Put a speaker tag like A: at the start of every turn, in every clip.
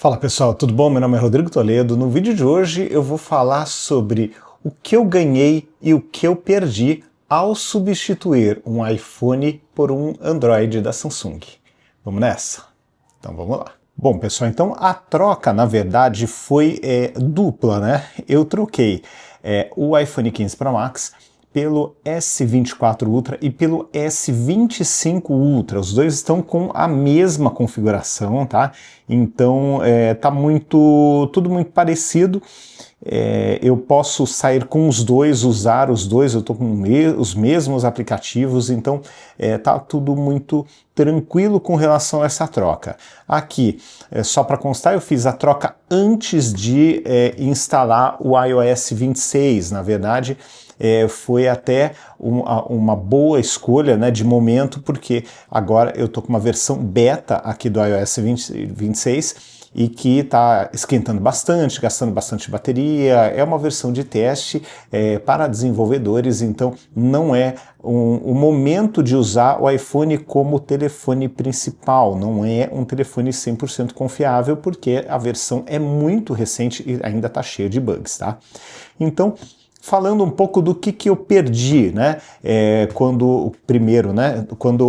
A: Fala pessoal, tudo bom? Meu nome é Rodrigo Toledo. No vídeo de hoje eu vou falar sobre o que eu ganhei e o que eu perdi ao substituir um iPhone por um Android da Samsung. Vamos nessa? Então vamos lá. Bom pessoal, então a troca na verdade foi dupla, né? Eu troquei o iPhone 15 Pro Max pelo S24 Ultra e pelo S25 Ultra. Os dois estão com a mesma configuração, tá? Então tá tudo muito parecido. Eu posso sair com os dois, usar os dois, eu estou com os mesmos aplicativos, então tá tudo muito tranquilo com relação a essa troca. Aqui, só para constar, eu fiz a troca antes de instalar o iOS 26, na verdade, foi até uma boa escolha, né, de momento, porque agora eu estou com uma versão beta aqui do iOS 26 e que está esquentando bastante, gastando bastante bateria. É uma versão de teste para desenvolvedores, então não é o momento de usar o iPhone como telefone principal, não é um telefone 100% confiável, porque a versão é muito recente e ainda está cheia de bugs, tá? Então, falando um pouco do que eu perdi, né, quando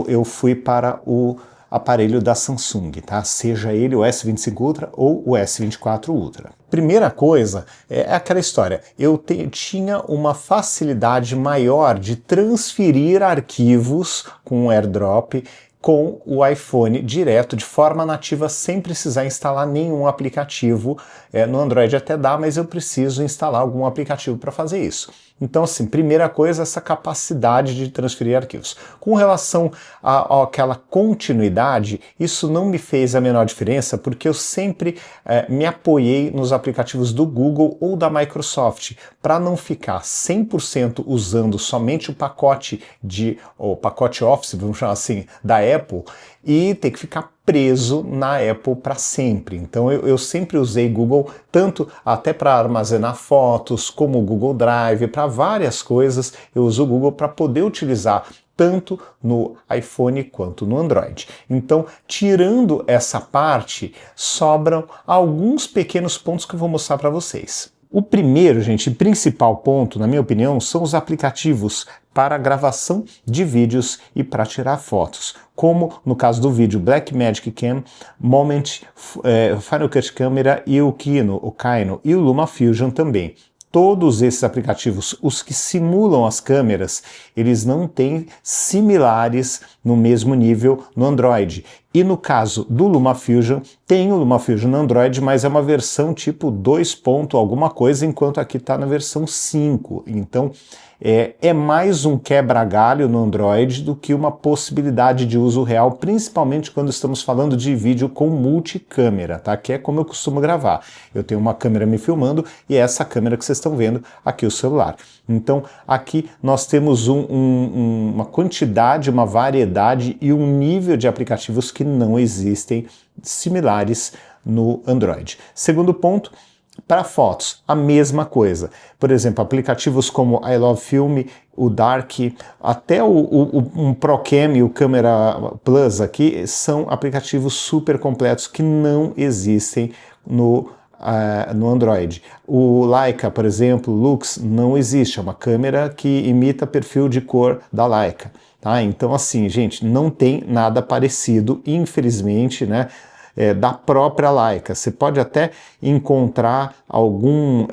A: eu fui para o aparelho da Samsung, tá? Seja ele o S25 Ultra ou o S24 Ultra. Primeira coisa é aquela história, eu tinha uma facilidade maior de transferir arquivos com o AirDrop com o iPhone direto, de forma nativa, sem precisar instalar nenhum aplicativo. No Android até dá, mas eu preciso instalar algum aplicativo para fazer isso. Então, assim, primeira coisa, essa capacidade de transferir arquivos. Com relação àquela continuidade, isso não me fez a menor diferença, porque eu sempre me apoiei nos aplicativos do Google ou da Microsoft, para não ficar 100% usando somente o pacote Office, vamos chamar assim, da Apple, e ter que ficar preso na Apple para sempre. Então eu sempre usei Google, tanto até para armazenar fotos, como o Google Drive, para várias coisas eu uso o Google para poder utilizar tanto no iPhone quanto no Android. Então, tirando essa parte, sobram alguns pequenos pontos que eu vou mostrar para vocês. O primeiro, gente, principal ponto, na minha opinião, são os aplicativos para gravação de vídeos e para tirar fotos, como no caso do vídeo Blackmagic Cam, Moment, Final Cut Camera e o Kino e o LumaFusion também. Todos esses aplicativos, os que simulam as câmeras, eles não têm similares no mesmo nível no Android. E no caso do LumaFusion, tem o LumaFusion no Android, mas é uma versão tipo 2 ponto alguma coisa, enquanto aqui está na versão 5. Então, é mais um quebra-galho no Android do que uma possibilidade de uso real, principalmente quando estamos falando de vídeo com multicâmera, tá? Que é como eu costumo gravar. Eu tenho uma câmera me filmando e é essa câmera que vocês estão vendo aqui, o celular. Então, aqui nós temos uma quantidade, uma variedade e um nível de aplicativos que não existem similares no Android. Segundo ponto, para fotos, a mesma coisa. Por exemplo, aplicativos como I Love Film, o Dark, até um ProCam e o Camera Plus aqui são aplicativos super completos que não existem no Android. O Leica, por exemplo, Lux, não existe, é uma câmera que imita perfil de cor da Leica. Tá? Então, assim, gente, não tem nada parecido, infelizmente, né? Da própria Leica. Você pode até encontrar algum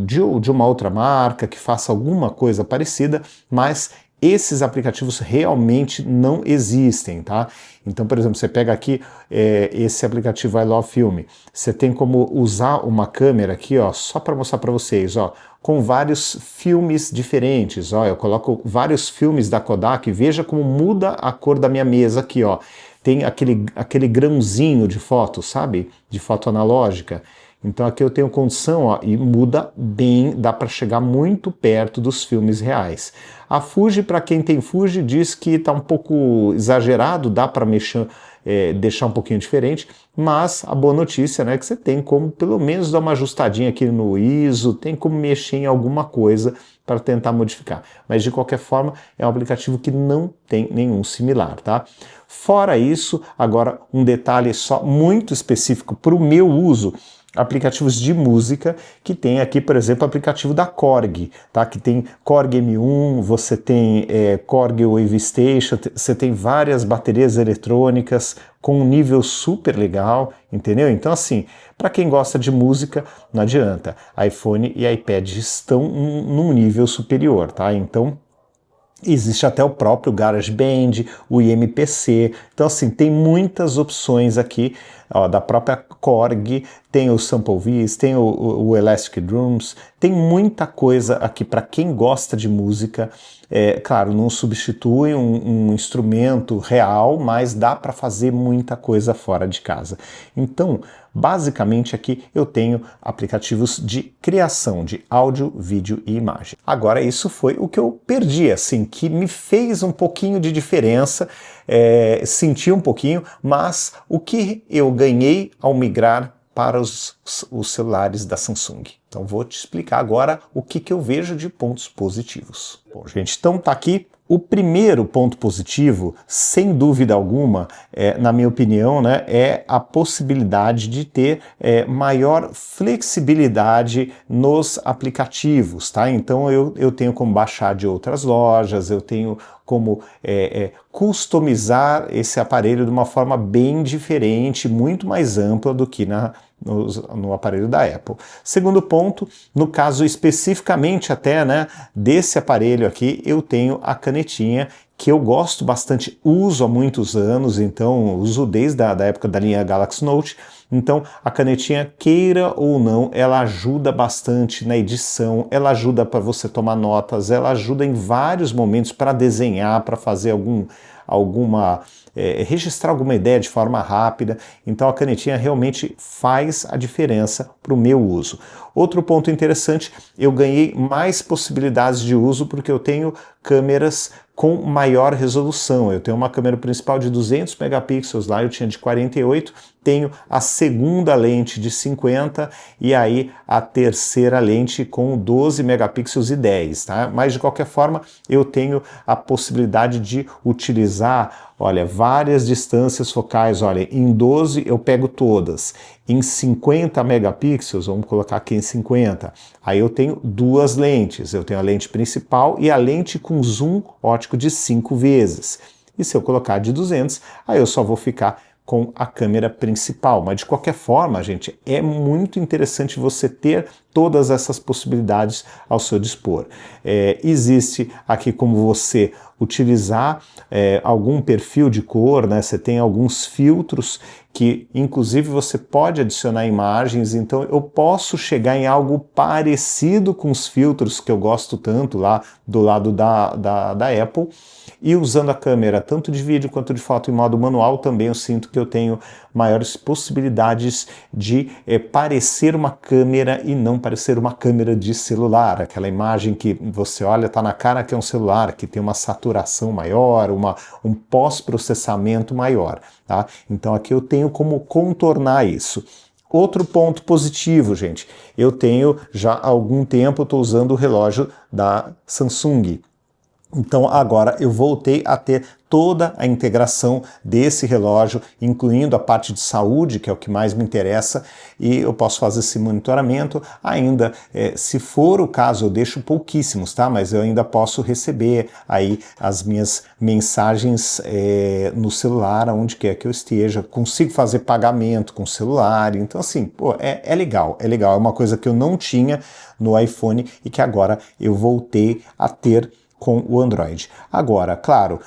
A: de uma outra marca que faça alguma coisa parecida, mas esses aplicativos realmente não existem, tá? Então, por exemplo, você pega aqui esse aplicativo I Love Film, você tem como usar uma câmera aqui, ó, só para mostrar para vocês, ó, com vários filmes diferentes, ó, eu coloco vários filmes da Kodak, veja como muda a cor da minha mesa aqui, ó. Tem aquele grãozinho de foto, sabe? De foto analógica. Então aqui eu tenho condição, ó, e muda bem, dá para chegar muito perto dos filmes reais. A Fuji, para quem tem Fuji, diz que está um pouco exagerado, dá para deixar um pouquinho diferente, mas a boa notícia, né, é que você tem como pelo menos dar uma ajustadinha aqui no ISO, tem como mexer em alguma coisa para tentar modificar. Mas de qualquer forma, é um aplicativo que não tem nenhum similar, tá? Fora isso, agora um detalhe só muito específico para o meu uso, aplicativos de música, que tem aqui, por exemplo, o aplicativo da Korg, tá? Que tem Korg M1, você tem Korg Wave Station, você tem várias baterias eletrônicas com um nível super legal, entendeu? Então, assim, para quem gosta de música, não adianta. iPhone e iPad estão num nível superior, tá? Então, existe até o próprio GarageBand, o IMPC, então assim, tem muitas opções aqui, ó, da própria Korg, tem o SampleVis, tem o Elastic Drums, tem muita coisa aqui para quem gosta de música. Claro, não substitui um instrumento real, mas dá para fazer muita coisa fora de casa. Então, basicamente aqui eu tenho aplicativos de criação de áudio, vídeo e imagem. Agora, isso foi o que eu perdi, assim, que me fez um pouquinho de diferença, senti um pouquinho, mas o que eu ganhei ao migrar para os celulares da Samsung. Então vou te explicar agora o que eu vejo de pontos positivos. Bom, gente, então tá aqui. O primeiro ponto positivo, sem dúvida alguma, na minha opinião, né, é a possibilidade de ter maior flexibilidade nos aplicativos, tá? Então eu tenho como baixar de outras lojas, eu tenho como customizar esse aparelho de uma forma bem diferente, muito mais ampla do que no aparelho da Apple. Segundo ponto, no caso especificamente até, né, desse aparelho aqui, eu tenho a canetinha que eu gosto bastante, uso há muitos anos, então uso desde a época da linha Galaxy Note. Então a canetinha, queira ou não, ela ajuda bastante na edição, ela ajuda para você tomar notas, ela ajuda em vários momentos para desenhar, para fazer registrar alguma ideia de forma rápida. Então a canetinha realmente faz a diferença para o meu uso. Outro ponto interessante, eu ganhei mais possibilidades de uso porque eu tenho câmeras com maior resolução. Eu tenho uma câmera principal de 200 megapixels, lá eu tinha de 48, tenho a segunda lente de 50 e aí a terceira lente com 12 megapixels e 10, tá? Mas de qualquer forma eu tenho a possibilidade de utilizar, olha, várias distâncias focais. Olha, em 12 eu pego todas, em 50 megapixels, vamos colocar aqui em 50, aí eu tenho duas lentes, eu tenho a lente principal e a lente com zoom óptico de 5 vezes. E se eu colocar de 200, aí eu só vou ficar com a câmera principal. Mas de qualquer forma, gente, é muito interessante você ter todas essas possibilidades ao seu dispor. Existe aqui como você utilizar algum perfil de cor, né? Você tem alguns filtros que inclusive você pode adicionar imagens, então eu posso chegar em algo parecido com os filtros que eu gosto tanto lá do lado da Apple, e usando a câmera tanto de vídeo quanto de foto em modo manual, também eu sinto que eu tenho maiores possibilidades de parecer uma câmera e não parecer uma câmera de celular, aquela imagem que você olha, tá na cara que é um celular, que tem uma saturação maior, um pós-processamento maior, tá? Então aqui eu tenho como contornar isso. Outro ponto positivo, gente, eu tenho já há algum tempo, estou usando o relógio da Samsung. Então agora eu voltei a ter toda a integração desse relógio, incluindo a parte de saúde, que é o que mais me interessa, e eu posso fazer esse monitoramento ainda. Se for o caso, eu deixo pouquíssimos, tá? Mas eu ainda posso receber aí as minhas mensagens no celular, aonde quer que eu esteja, consigo fazer pagamento com o celular, então assim, pô, é legal, é uma coisa que eu não tinha no iPhone e que agora eu voltei a ter com o Android. Agora, claro,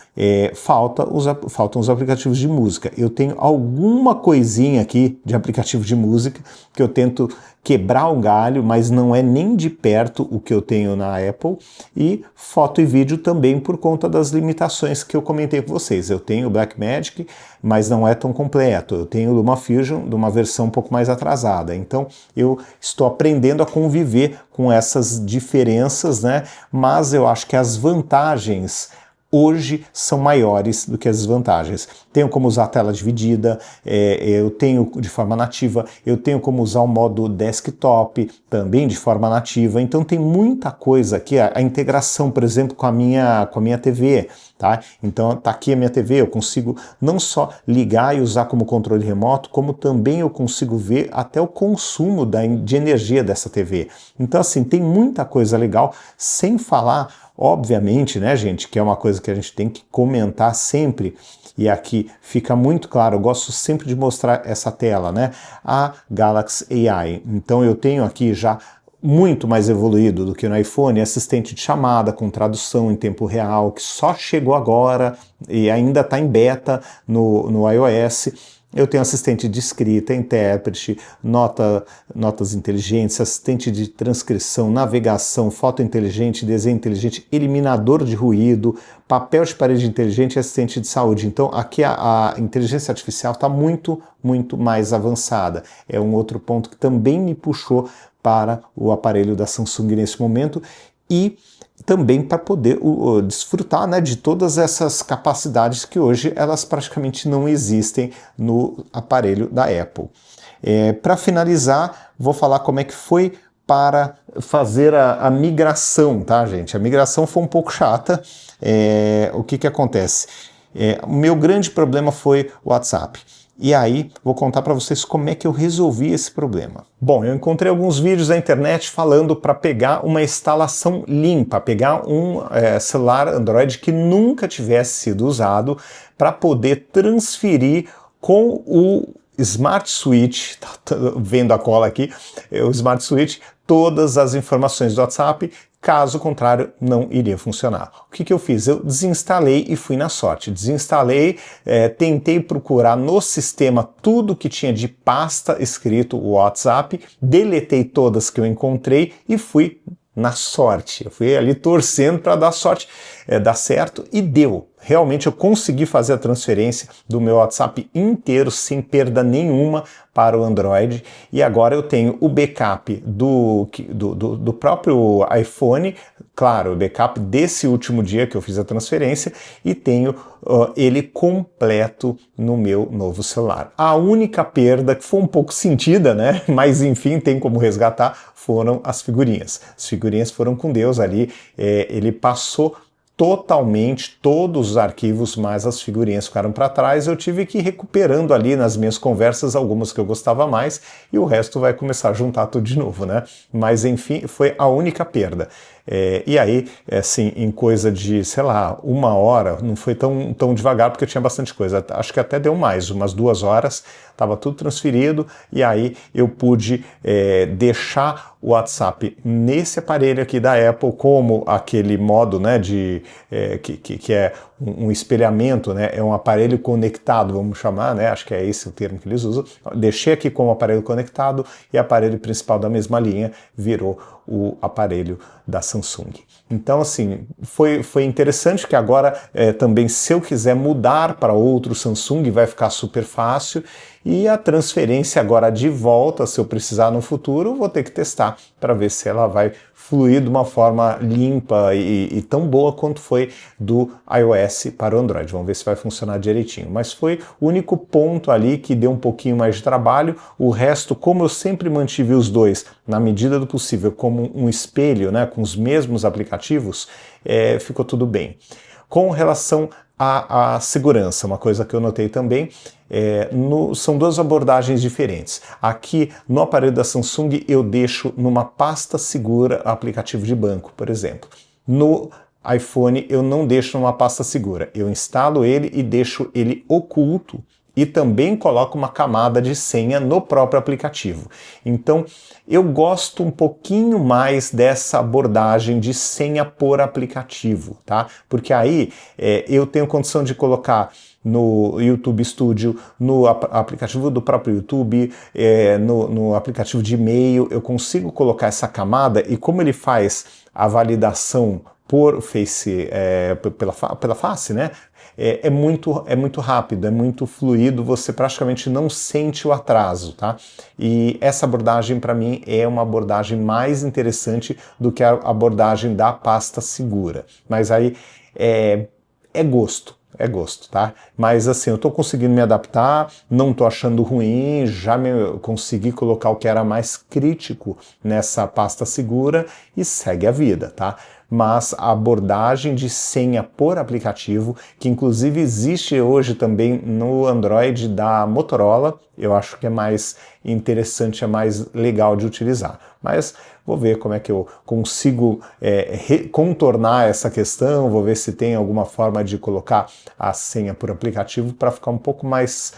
A: faltam os aplicativos de música. Eu tenho alguma coisinha aqui de aplicativo de música que eu tento quebrar o galho, mas não é nem de perto o que eu tenho na Apple, e foto e vídeo também por conta das limitações que eu comentei com vocês. Eu tenho o Blackmagic, mas não é tão completo. Eu tenho o LumaFusion de uma versão um pouco mais atrasada. Então eu estou aprendendo a conviver com essas diferenças, né? Mas eu acho que as vantagens hoje são maiores do que as desvantagens. Tenho como usar a tela dividida, eu tenho de forma nativa, eu tenho como usar o modo desktop também de forma nativa, então tem muita coisa aqui, a integração, por exemplo, com a minha TV, tá? Então tá aqui a minha TV, eu consigo não só ligar e usar como controle remoto, como também eu consigo ver até o consumo de energia dessa TV. Então assim, tem muita coisa legal, sem falar, obviamente, né, gente, que é uma coisa que a gente tem que comentar sempre, e aqui fica muito claro, eu gosto sempre de mostrar essa tela, né, a Galaxy AI. Então eu tenho aqui já muito mais evoluído do que no iPhone, assistente de chamada com tradução em tempo real, que só chegou agora e ainda está em beta no iOS. Eu tenho assistente de escrita, intérprete, notas inteligentes, assistente de transcrição, navegação, foto inteligente, desenho inteligente, eliminador de ruído, papel de parede inteligente e assistente de saúde. Então aqui a inteligência artificial está muito, muito mais avançada. É um outro ponto que também me puxou para o aparelho da Samsung nesse momento e também para poder desfrutar, né, de todas essas capacidades que hoje elas praticamente não existem no aparelho da Apple. Para finalizar, vou falar como é que foi para fazer a migração, tá, gente? A migração foi um pouco chata. O que acontece? O meu grande problema foi o WhatsApp. E aí, vou contar para vocês como é que eu resolvi esse problema. Bom, eu encontrei alguns vídeos na internet falando para pegar uma instalação limpa, pegar um celular Android que nunca tivesse sido usado para poder transferir com o Smart Switch, tá vendo a cola aqui, o Smart Switch, todas as informações do WhatsApp. Caso contrário, não iria funcionar. O que eu fiz? Eu desinstalei e fui na sorte. Desinstalei, tentei procurar no sistema tudo que tinha de pasta escrito o WhatsApp, deletei todas que eu encontrei e fui na sorte. Eu fui ali torcendo para dar sorte, dar certo, e deu. Realmente eu consegui fazer a transferência do meu WhatsApp inteiro sem perda nenhuma para o Android, e agora eu tenho o backup do próprio iPhone, claro, o backup desse último dia que eu fiz a transferência, e tenho ele completo no meu novo celular. A única perda, que foi um pouco sentida, né, mas enfim, tem como resgatar, foram as figurinhas. As figurinhas foram com Deus ali, ele passou totalmente todos os arquivos, mas as figurinhas ficaram para trás. Eu tive que ir recuperando ali nas minhas conversas algumas que eu gostava mais e o resto vai começar a juntar tudo de novo, né? Mas enfim, foi a única perda. E aí, assim, em coisa de, sei lá, 1 hora, não foi tão devagar porque eu tinha bastante coisa. Acho que até deu mais, umas 2 horas, estava tudo transferido e aí eu pude deixar o WhatsApp nesse aparelho aqui da Apple como aquele modo, né, que é um espelhamento, né, é um aparelho conectado, vamos chamar, né, acho que é esse o termo que eles usam. Deixei aqui como aparelho conectado e o aparelho principal da mesma linha virou o aparelho da Samsung. Então, assim, foi interessante que agora também, se eu quiser mudar para outro Samsung, vai ficar super fácil, e a transferência agora de volta, se eu precisar no futuro, vou ter que testar para ver se ela vai fluir de uma forma limpa e tão boa quanto foi do iOS para o Android. Vamos ver se vai funcionar direitinho. Mas foi o único ponto ali que deu um pouquinho mais de trabalho. O resto, como eu sempre mantive os dois, na medida do possível, como um espelho, né, com os mesmos aplicativos, ficou tudo bem. Com relação à segurança, uma coisa que eu notei também, são 2 abordagens diferentes. Aqui no aparelho da Samsung eu deixo numa pasta segura aplicativo de banco, por exemplo. No iPhone eu não deixo numa pasta segura, eu instalo ele e deixo ele oculto, e também coloco uma camada de senha no próprio aplicativo. Então, eu gosto um pouquinho mais dessa abordagem de senha por aplicativo, tá? Porque aí eu tenho condição de colocar no YouTube Studio, no aplicativo do próprio YouTube, no aplicativo de e-mail, eu consigo colocar essa camada, e como ele faz a validação por face, pela face, né? É muito rápido, é muito fluido, você praticamente não sente o atraso, tá? E essa abordagem, para mim, é uma abordagem mais interessante do que a abordagem da pasta segura. Mas aí é gosto, tá? Mas assim, eu tô conseguindo me adaptar, não tô achando ruim, já consegui colocar o que era mais crítico nessa pasta segura e segue a vida, tá? Mas a abordagem de senha por aplicativo, que inclusive existe hoje também no Android da Motorola, eu acho que é mais interessante, é mais legal de utilizar. Mas vou ver como é que eu consigo contornar essa questão, vou ver se tem alguma forma de colocar a senha por aplicativo para ficar um pouco mais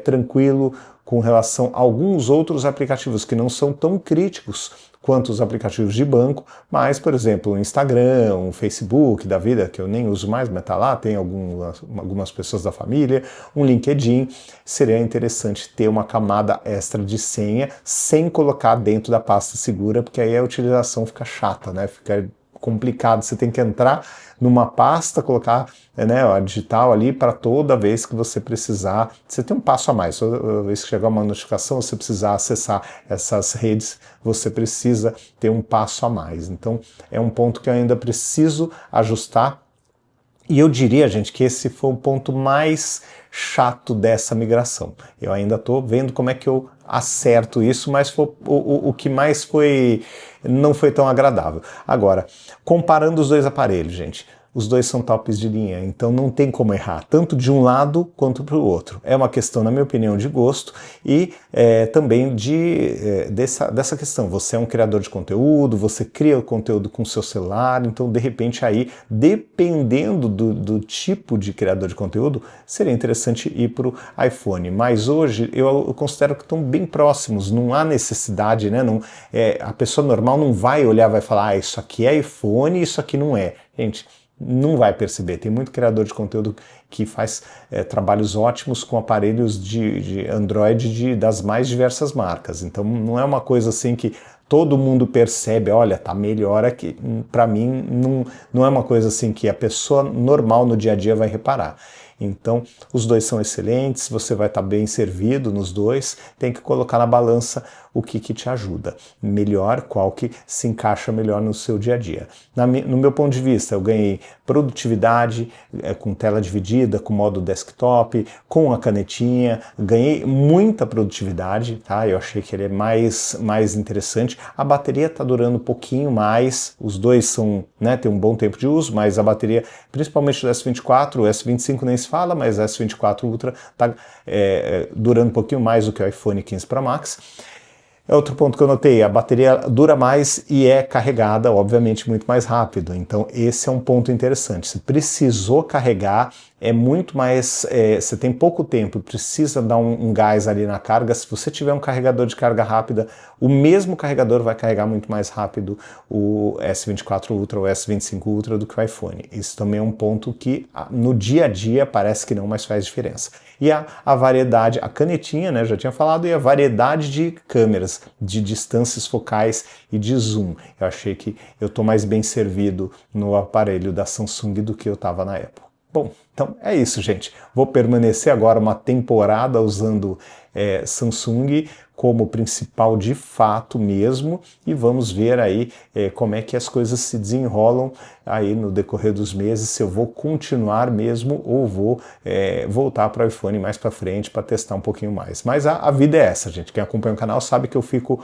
A: tranquilo com relação a alguns outros aplicativos que não são tão críticos quanto os aplicativos de banco, mas, por exemplo, o Instagram, o Facebook da vida, que eu nem uso mais, mas tá lá, tem algumas pessoas da família, um LinkedIn, seria interessante ter uma camada extra de senha sem colocar dentro da pasta segura, porque aí a utilização fica chata, né? Fica complicado, você tem que entrar numa pasta, colocar a digital ali para toda vez que você precisar, você tem um passo a mais, toda vez que chegar uma notificação, você precisar acessar essas redes, você precisa ter um passo a mais. Então é um ponto que eu ainda preciso ajustar, e eu diria, gente, que esse foi o ponto mais chato dessa migração. Eu ainda estou vendo como é que eu acerto isso, mas foi o que mais não foi tão agradável. Agora, comparando os dois aparelhos, gente, os dois são tops de linha, então não tem como errar, tanto de um lado quanto para o outro. É uma questão, na minha opinião, de gosto e também dessa questão. Você é um criador de conteúdo, você cria o conteúdo com o seu celular, então de repente aí, dependendo do tipo de criador de conteúdo, seria interessante ir para o iPhone. Mas hoje eu considero que estão bem próximos, não há necessidade, né? A pessoa normal não vai olhar, vai falar, isso aqui é iPhone, isso aqui não é. Gente, não vai perceber. Tem muito criador de conteúdo que faz trabalhos ótimos com aparelhos de Android das mais diversas marcas. Então não é uma coisa assim que todo mundo percebe, olha, tá melhor aqui. Para mim não é uma coisa assim que a pessoa normal no dia a dia vai reparar. Então, os dois são excelentes, você vai estar bem servido nos dois, tem que colocar na balança o que te ajuda melhor, qual que se encaixa melhor no seu dia a dia. No meu ponto de vista, eu ganhei produtividade com tela dividida, com modo desktop, com a canetinha, ganhei muita produtividade, tá? Eu achei que ele é mais interessante. A bateria está durando um pouquinho mais, os dois são, né, tem um bom tempo de uso, mas a bateria, principalmente do S24, o S25 nem se fala, mas o S24 Ultra está durando um pouquinho mais do que o iPhone 15 Pro Max. Outro ponto que eu notei, a bateria dura mais e é carregada, obviamente, muito mais rápido. Então, esse é um ponto interessante. Se precisou carregar, é muito mais... você tem pouco tempo, precisa dar um gás ali na carga. Se você tiver um carregador de carga rápida, o mesmo carregador vai carregar muito mais rápido o S24 Ultra ou o S25 Ultra do que o iPhone. Isso também é um ponto que no dia a dia parece que não, mas faz diferença. E a variedade, a canetinha, né, já tinha falado, e a variedade de câmeras, de distâncias focais e de zoom. Eu achei que eu estou mais bem servido no aparelho da Samsung do que eu estava na Apple. Bom, então é isso, gente. Vou permanecer agora uma temporada usando Samsung como principal de fato mesmo, e vamos ver aí como é que as coisas se desenrolam aí no decorrer dos meses, se eu vou continuar mesmo ou vou voltar para o iPhone mais para frente para testar um pouquinho mais. Mas a vida é essa, gente. Quem acompanha o canal sabe que eu fico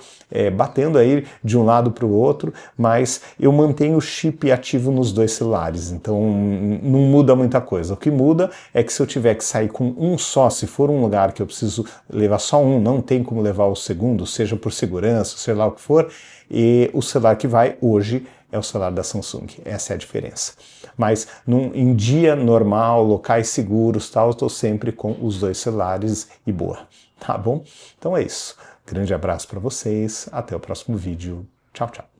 A: batendo aí de um lado para o outro, mas eu mantenho o chip ativo nos dois celulares, então não muda muita coisa. O que muda é que se eu tiver que sair com um só, se for um lugar que eu preciso levar só um, não tem como levar o segundo, seja por segurança, sei lá o que for, e o celular que vai hoje é o celular da Samsung. Essa é a diferença. Mas em dia normal, locais seguros, tal, eu estou sempre com os dois celulares e boa. Tá bom? Então é isso. Grande abraço para vocês. Até o próximo vídeo. Tchau, tchau.